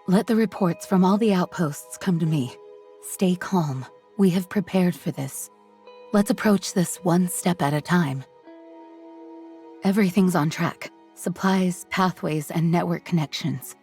Let the reports from all the outposts come to me. Stay calm. We have prepared for this. Let's approach this one step at a time. Everything's on track. Supplies, pathways, and network connections.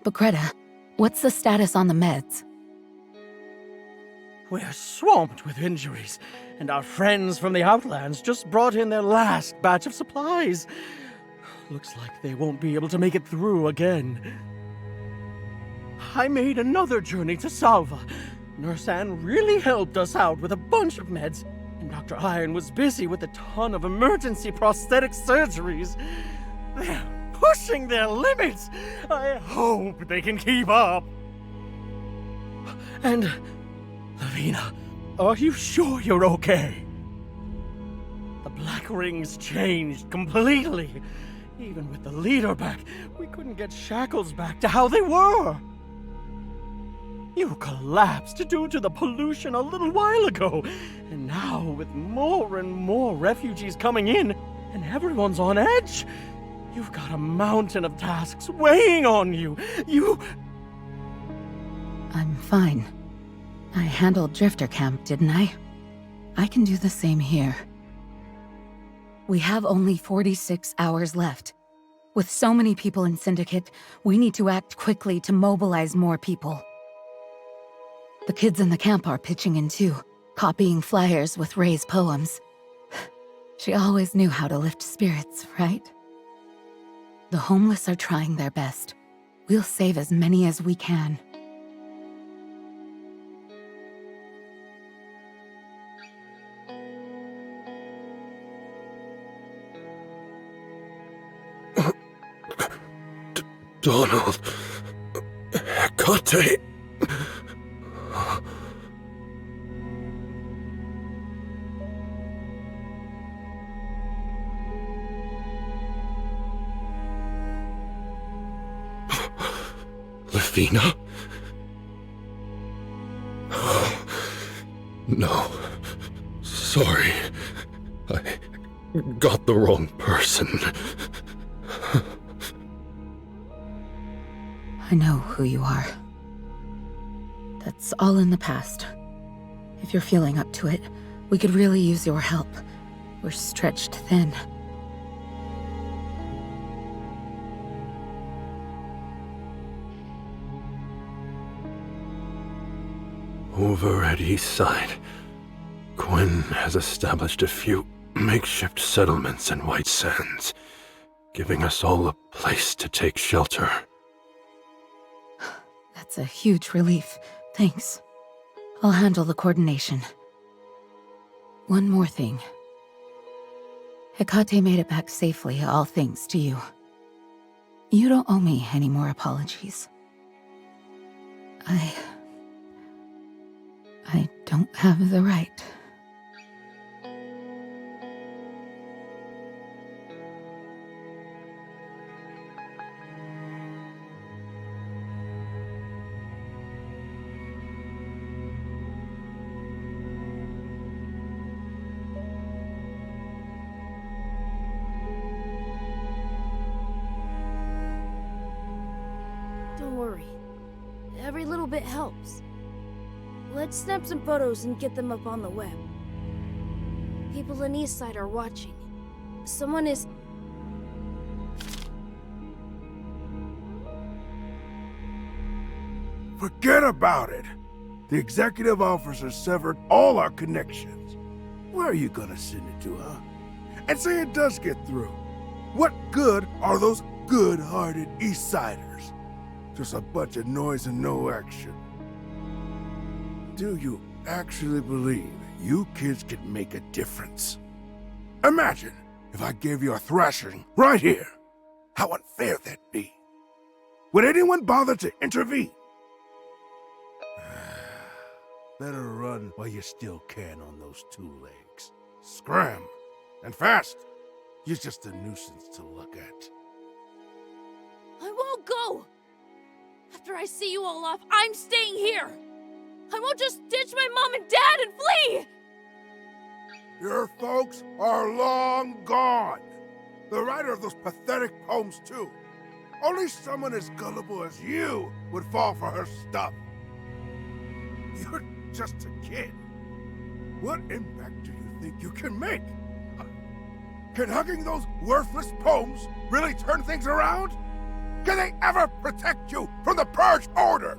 But Greta, what's the status on the meds? We're swamped with injuries, and our friends from the Outlands just brought in their last batch of supplies. Looks like they won't be able to make it through again. I made another journey to Salva. Nurse Anne really helped us out with a bunch of meds, and Dr. Iron was busy with a ton of emergency prosthetic surgeries. They're pushing their limits. I hope they can keep up. And, Lavina, are you sure you're okay? The Black Rings changed completely. Even with the leader back, we couldn't get Shackles back to how they were. You collapsed due to the pollution a little while ago, and now with more and more refugees coming in, and everyone's on edge, you've got a mountain of tasks weighing on you. I'm fine. I handled Drifter Camp, didn't I? I can do the same here. We have only 46 hours left. With so many people in Syndicate, we need to act quickly to mobilize more people. The kids in the camp are pitching in too, copying flyers with Ray's poems. She always knew how to lift spirits, right? The homeless are trying their best. We'll save as many as we can. Donald... Hecate... Lavina? No. Sorry. I got the wrong person. I know who you are. That's all in the past. If you're feeling up to it, we could really use your help. We're stretched thin. Over at Eastside, Quinn has established a few makeshift settlements in White Sands, giving us all a place to take shelter. That's a huge relief. Thanks. I'll handle the coordination. One more thing. Hecate made it back safely, all thanks to you. You don't owe me any more apologies. I don't have the right. Don't worry. Every little bit helps. Let's snap some photos and get them up on the web. People in Eastside are watching. Someone is... Forget about it! The executive officer severed all our connections. Where are you gonna send it to, huh? And say it does get through. What good are those good-hearted Eastsiders? Just a bunch of noise and no action. Do you actually believe you kids can make a difference? Imagine if I gave you a thrashing right here. How unfair that'd be. Would anyone bother to intervene? Better run while you still can on those two legs. Scram! And fast! You're just a nuisance to look at. I won't go! After I see you all off, I'm staying here! I won't just ditch my mom and dad and flee! Your folks are long gone. The writer of those pathetic poems, too. Only someone as gullible as you would fall for her stuff. You're just a kid. What impact do you think you can make? Can hugging those worthless poems really turn things around? Can they ever protect you from the Purge Order?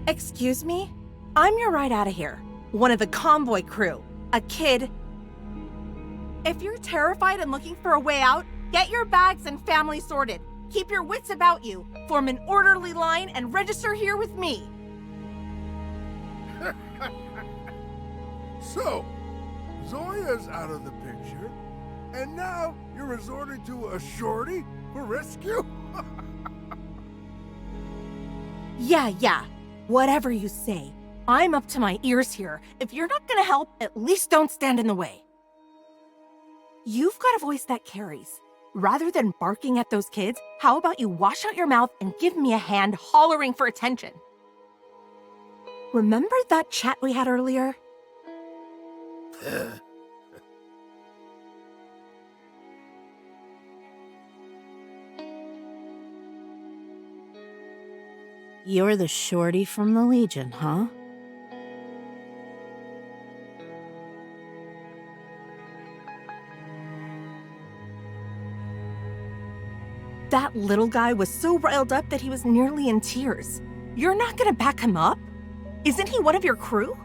Excuse me? I'm your ride out of here. One of the convoy crew. A kid. If you're terrified and looking for a way out, get your bags and family sorted. Keep your wits about you. Form an orderly line and register here with me. So, Zoya's out of the picture, and now you're resorting to a shorty for rescue? Yeah. Whatever you say. I'm up to my ears here. If you're not gonna help, at least don't stand in the way. You've got a voice that carries. Rather than barking at those kids, how about you wash out your mouth and give me a hand hollering for attention? Remember that chat we had earlier? You're the shorty from the Legion, huh? That little guy was so riled up that he was nearly in tears. You're not gonna back him up? Isn't he one of your crew?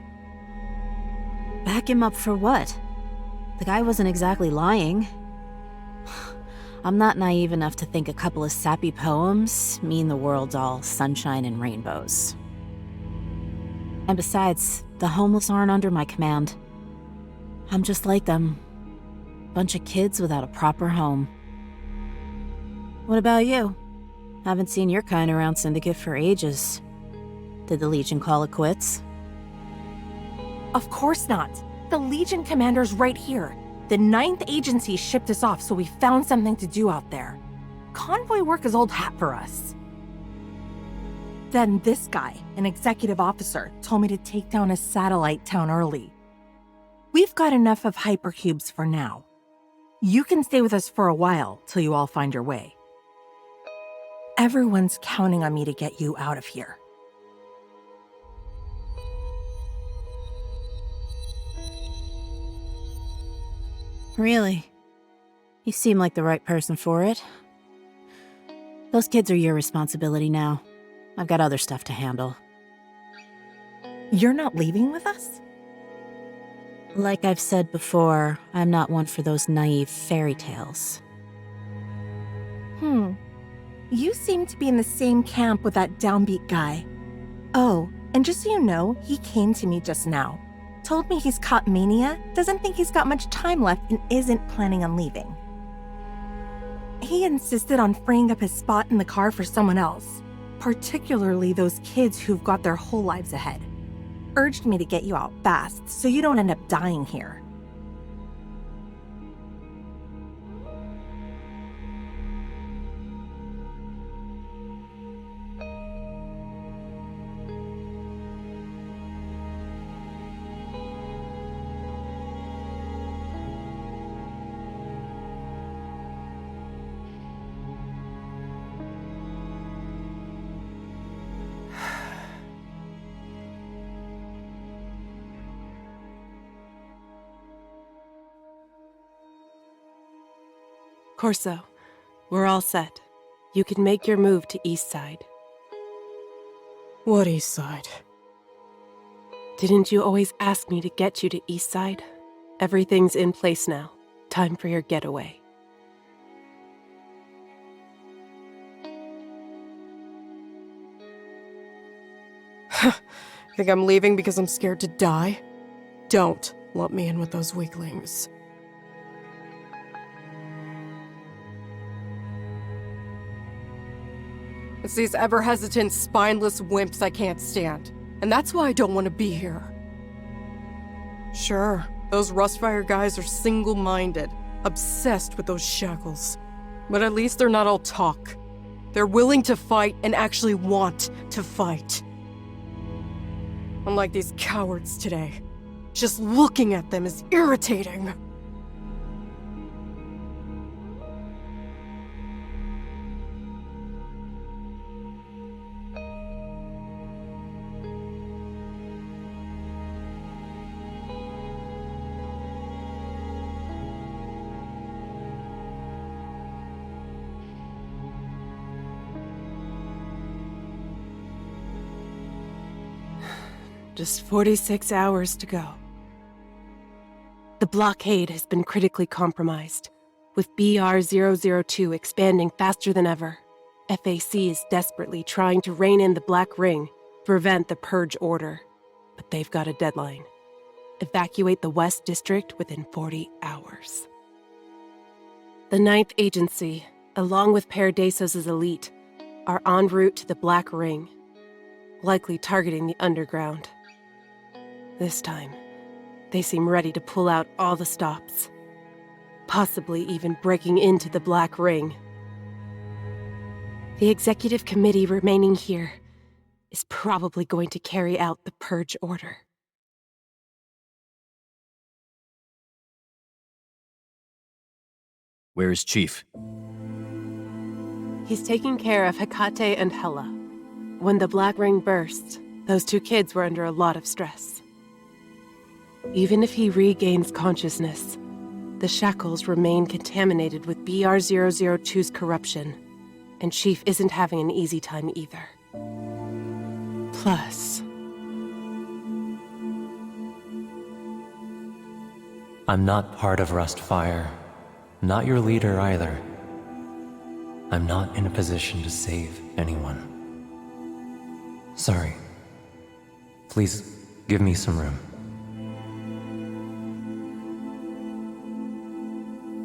Back him up for what? The guy wasn't exactly lying. I'm not naive enough to think a couple of sappy poems mean the world's all sunshine and rainbows. And besides, the homeless aren't under my command. I'm just like them. Bunch of kids without a proper home. What about you? Haven't seen your kind around Syndicate for ages. Did the Legion call it quits? Of course not. The Legion commander's right here. The 9th agency shipped us off, so we found something to do out there. Convoy work is old hat for us. Then this guy, an executive officer, told me to take down a satellite town early. We've got enough of hypercubes for now. You can stay with us for a while till you all find your way. Everyone's counting on me to get you out of here. Really? You seem like the right person for it. Those kids are your responsibility now. I've got other stuff to handle. You're not leaving with us? Like I've said before, I'm not one for those naive fairy tales. You seem to be in the same camp with that downbeat guy. Oh, and just so you know, he came to me just now. Told me he's caught mania, doesn't think he's got much time left, and isn't planning on leaving. He insisted on freeing up his spot in the car for someone else, particularly those kids who've got their whole lives ahead. Urged me to get you out fast, so you don't end up dying here. Corso, we're all set. You can make your move to East Side. What East Side? Didn't you always ask me to get you to East Side? Everything's in place now. Time for your getaway. Think I'm leaving because I'm scared to die? Don't lump me in with those weaklings. It's these ever-hesitant, spineless wimps I can't stand. And that's why I don't want to be here. Sure, those Rustfire guys are single-minded, obsessed with those shackles. But at least they're not all talk. They're willing to fight and actually want to fight. Unlike these cowards today. Just looking at them is irritating. Just 46 hours to go. The blockade has been critically compromised, with BR-002 expanding faster than ever. FAC is desperately trying to rein in the Black Ring to prevent the Purge Order, but they've got a deadline. Evacuate the West District within 40 hours. The Ninth Agency, along with Paradeisos' elite, are en route to the Black Ring, likely targeting the underground. This time, they seem ready to pull out all the stops, possibly even breaking into the Black Ring. The executive committee remaining here is probably going to carry out the Purge Order. Where is Chief? He's taking care of Hecate and Hela. When the Black Ring burst, those two kids were under a lot of stress. Even if he regains consciousness, the shackles remain contaminated with BR-002's corruption, and Chief isn't having an easy time either. Plus, I'm not part of Rustfire, not your leader either. I'm not in a position to save anyone. Sorry. Please give me some room.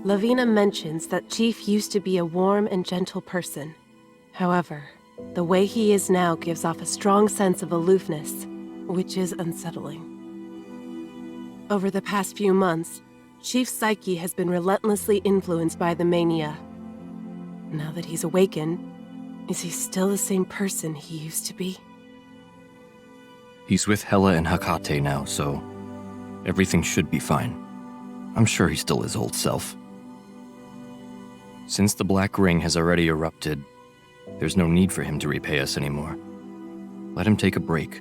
Lavina mentions that Chief used to be a warm and gentle person. However, the way he is now gives off a strong sense of aloofness, which is unsettling. Over the past few months, Chief's psyche has been relentlessly influenced by the mania. Now that he's awakened, is he still the same person he used to be? He's with Hela and Hecate now, so everything should be fine. I'm sure he's still his old self. Since the Black Ring has already erupted, there's no need for him to repay us anymore. Let him take a break.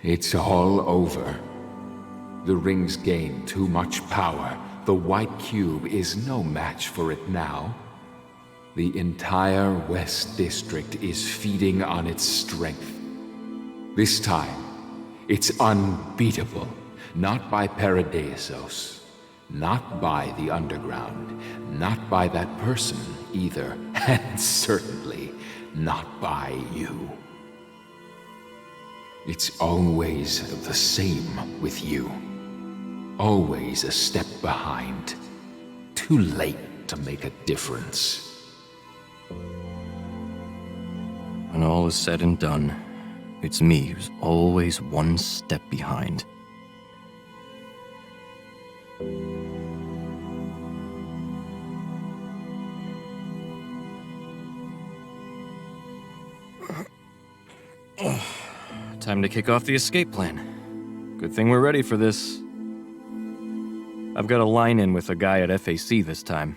It's all over. The ring's gained too much power. The White Cube is no match for it now. The entire West District is feeding on its strength. This time, it's unbeatable. Not by Paradeisos, not by the Underground, not by that person either, and certainly not by you. It's always the same with you. Always a step behind. Too late to make a difference. When all is said and done, it's me who's always one step behind. Time to kick off the escape plan. Good thing we're ready for this. I've got a line-in with a guy at FAC this time.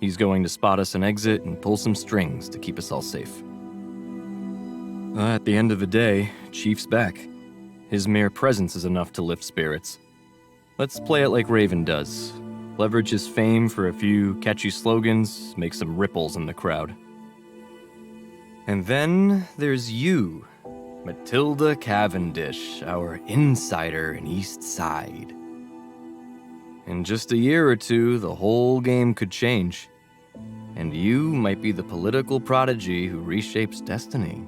He's going to spot us an exit and pull some strings to keep us all safe. At the end of the day, Chief's back. His mere presence is enough to lift spirits. Let's play it like Raven does. Leverage his fame for a few catchy slogans, make some ripples in the crowd. And then there's you, Matilda Cavendish, our insider in East Side. In just a year or two, the whole game could change. And you might be the political prodigy who reshapes destiny.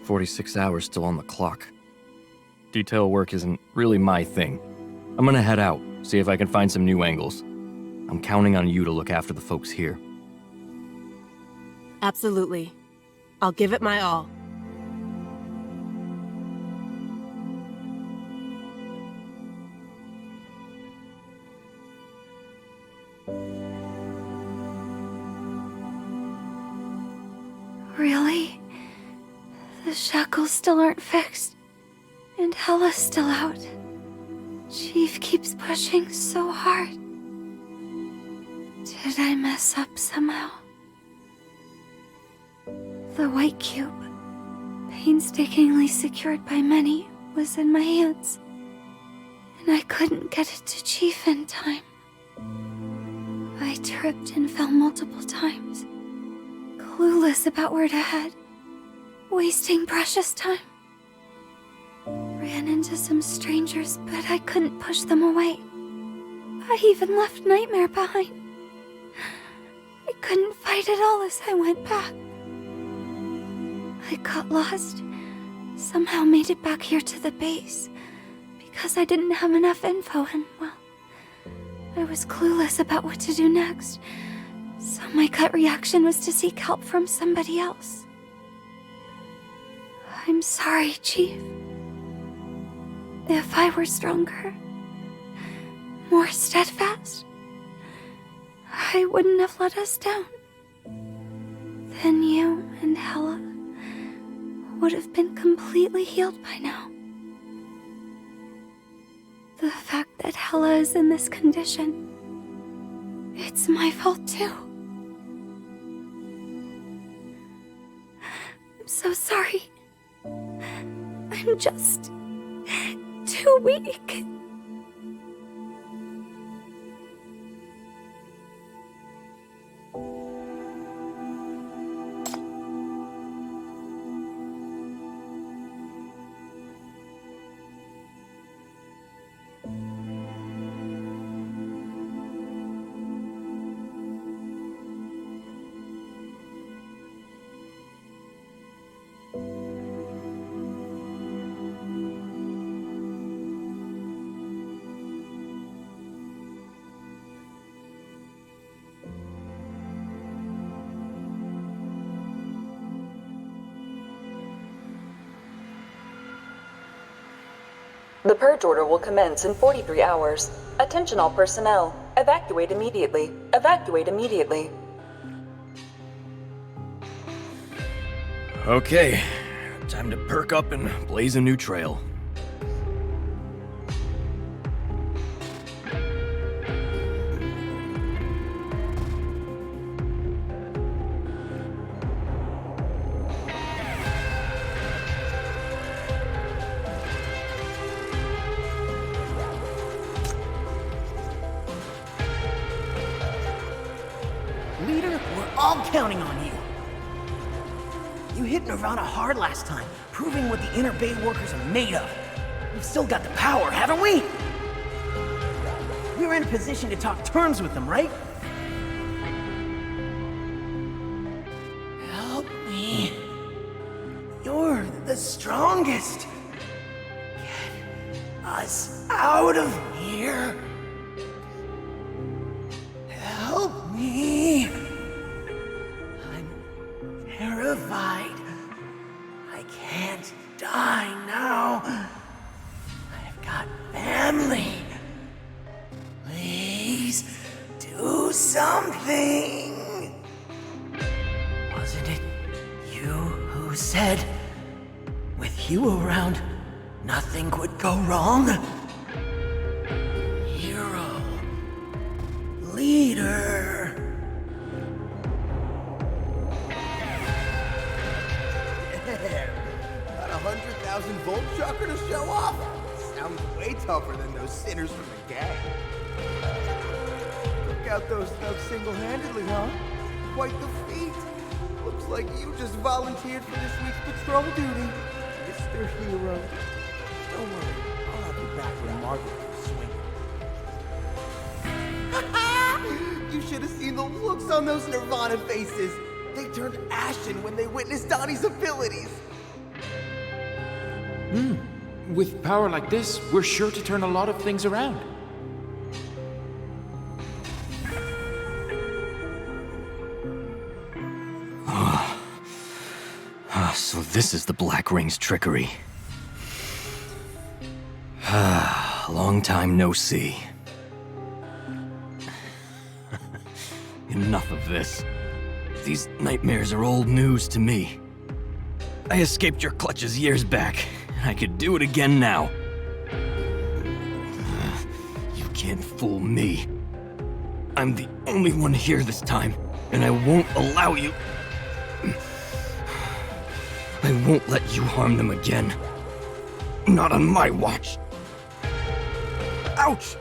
46 hours still on the clock. Detail work isn't really my thing. I'm gonna head out, see if I can find some new angles. I'm counting on you to look after the folks here. Absolutely. I'll give it my all. Really? The shackles still aren't fixed, and Hela's still out. Chief keeps pushing so hard. Did I mess up somehow? The White Cube, painstakingly secured by many, was in my hands, and I couldn't get it to Chief in time. I tripped and fell multiple times, clueless about where to head, wasting precious time. Ran into some strangers, but I couldn't push them away. I even left Nightmare behind. I couldn't fight at all as I went back. I got lost, somehow made it back here to the base, because I didn't have enough info and, well, I was clueless about what to do next, so my gut reaction was to seek help from somebody else. I'm sorry, Chief. If I were stronger, more steadfast, I wouldn't have let us down. Then you and Hella would have been completely healed by now. The fact that Hella is in this condition, it's my fault too. I'm so sorry. I'm just too weak. The purge order will commence in 43 hours. Attention all personnel. Evacuate immediately. Evacuate immediately. Okay, time to perk up and blaze a new trail. Leader, we're all counting on you. You hit Nirvana hard last time, proving what the inner Bay workers are made of. We've still got the power, haven't we? We're in a position to talk terms with them, right? Help me. You're the strongest. Get us out of here. Help me. I'm terrified. I can't die now. I've got family. Please do something. Wasn't it you who said, with you around, nothing could go wrong? Hero. Leader. Got a 100,000-volt chakra to show off? Sounds way tougher than those sinners from the gang. Took out those thugs single-handedly, huh? Quite the feat. Looks like you just volunteered for this week's patrol duty, Mr. Hero. Don't worry, I'll have you back when Margaret can swing. You should have seen the looks on those Nirvana faces. They turned ashen when they witnessed Donnie's abilities. With power like this, we're sure to turn a lot of things around. So this is the Black Ring's trickery. Long time no see. Enough of this. These nightmares are old news to me. I escaped your clutches years back, and I could do it again now. You can't fool me. I'm the only one here this time, and I won't allow you. I won't let you harm them again. Not on my watch. Ouch!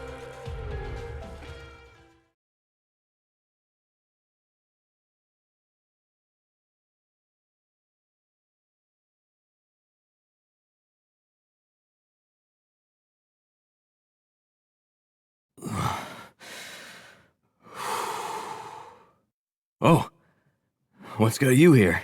Oh, what's got you here?